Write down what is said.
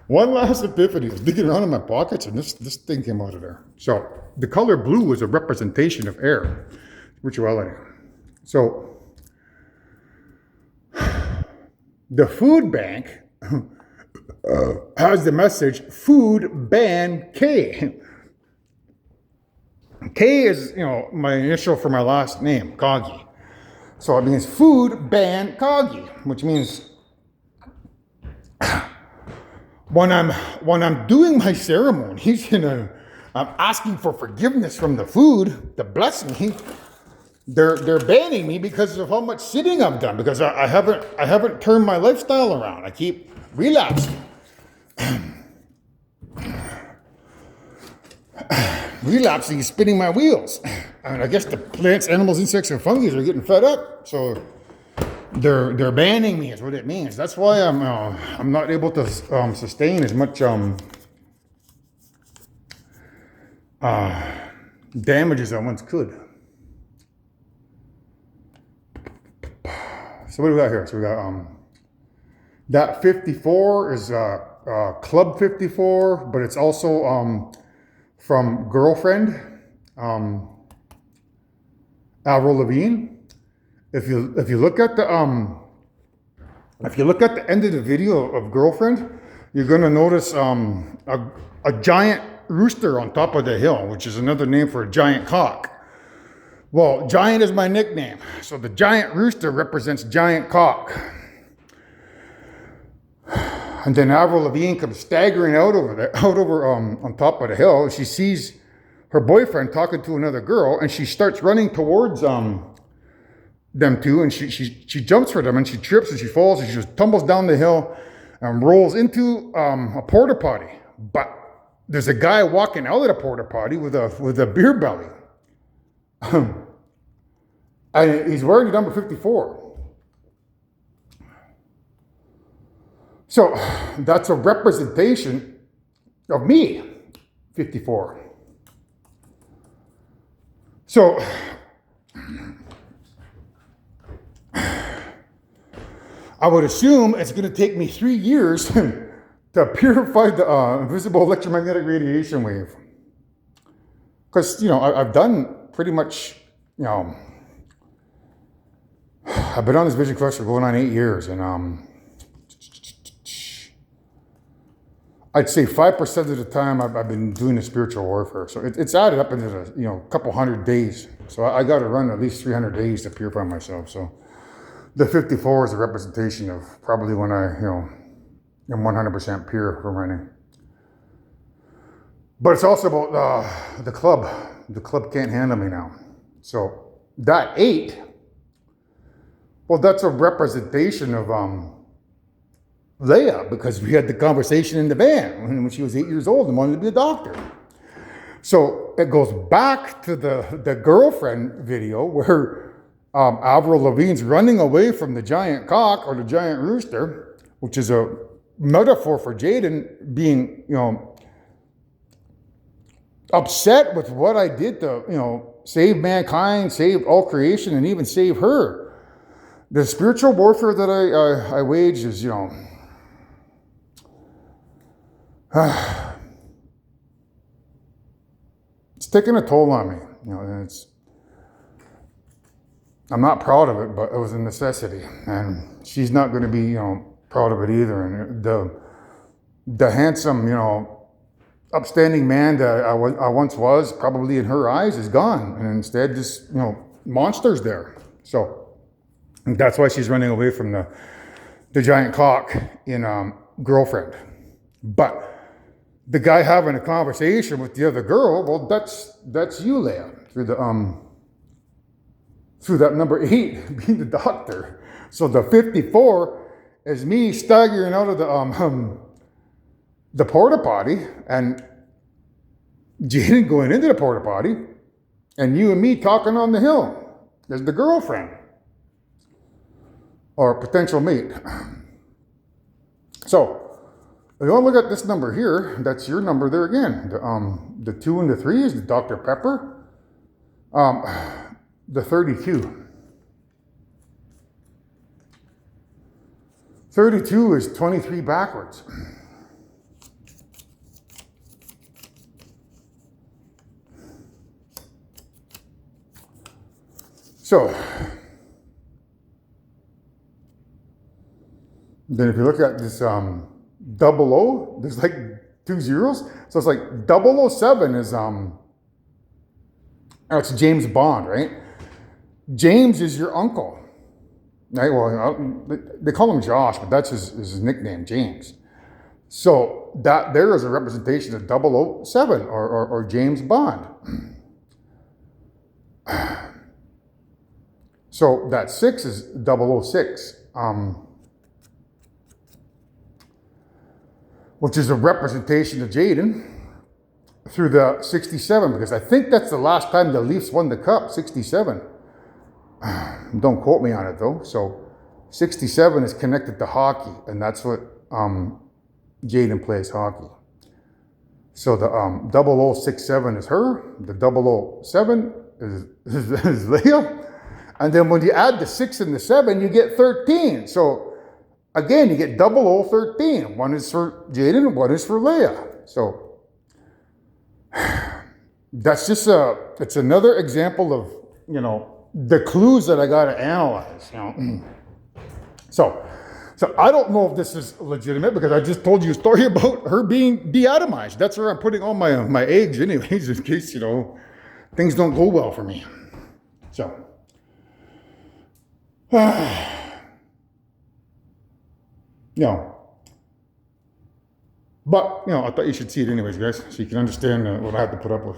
One last epiphany. I was digging around in my pockets and this thing came out of there. So the color blue is a representation of air, spirituality. So the food bank has the message food ban K. K is, my initial for my last name, Kagi. So it means food ban Kagi, which means when I'm doing my ceremonies and I'm asking for forgiveness from the food, the blessing, they're banning me because of how much sitting I've done, because I haven't turned my lifestyle around. I keep relapsing. Relapsing is spinning my wheels. And I guess the plants, animals, insects, and fungi are getting fed up. So they're banning me is what it means. That's why I'm not able to sustain as much damage as I once could. So what do we got here? So we got that 54 is Club 54, but it's also from Girlfriend, Avril Lavigne. If you look at the end of the video of Girlfriend, you're gonna notice a giant rooster on top of the hill, which is another name for a giant cock. Well, giant is my nickname, so the giant rooster represents giant cock. And then Avril Lavigne comes staggering out over on top of the hill. She sees her boyfriend talking to another girl, and she starts running towards them two, and she jumps for them, and she trips and she falls, and she just tumbles down the hill and rolls into a porta potty. But there's a guy walking out of the porta potty with a beer belly, and he's wearing the number 54. So that's a representation of me, 54. So I would assume it's going to take me 3 years to purify the invisible electromagnetic radiation wave. Because, I've done pretty much, I've been on this vision quest for going on 8 years, and I'd say 5% of the time I've been doing the spiritual warfare. So it's added up into a couple hundred days. So I got to run at least 300 days to purify myself. So the 54 is a representation of probably when I, am 100% pure from running. But it's also about the club. The club can't handle me now. So that 8, well, that's a representation of Leia, because we had the conversation in the van when she was 8 years old and wanted to be a doctor. So it goes back to the Girlfriend video where Avril Lavigne's running away from the giant cock or the giant rooster, which is a metaphor for Jaden being, upset with what I did to, save mankind, save all creation, and even save her. The spiritual warfare that I wage is, it's taking a toll on me, and I'm not proud of it, but it was a necessity, and she's not going to be, proud of it either. And the handsome, upstanding man that I once was, probably in her eyes, is gone, and instead, just monsters there. So that's why she's running away from the giant cock in Girlfriend, but. The guy having a conversation with the other girl, well, that's you, Leia, through that number 8 being the doctor. So the 54 is me staggering out of the porta potty, and Jaden going into the porta potty, and you and me talking on the hill as the girlfriend or potential mate. So. If you want to look at this number here, that's your number there again. The 2 and the 3 is the Dr. Pepper. The 32. 32 is 23 backwards. So, then if you look at this 00, there's like 2 zeros. So it's like 007 is, it's James Bond, right? James is your uncle. Right? Well, they call him Josh, but that's his nickname, James. So that there is a representation of 007 or James Bond. So that 6 is 006, which is a representation of Jayden through the 67, because I think that's the last time the Leafs won the cup, 67. Don't quote me on it though. So 67 is connected to hockey, and that's what Jayden plays hockey. So the 0067 is her, the 007 is Leah. And then when you add the 6 and the 7, you get 13. So again, you get 0013. One is for Jayden, one is for Leah. So that's just it's another example of, the clues that I got to analyze, So I don't know if this is legitimate, because I just told you a story about her being deatomized. That's where I'm putting all my eggs anyways, in case, things don't go well for me. So, but, I thought you should see it anyways, guys, so you can understand what I have to put up with.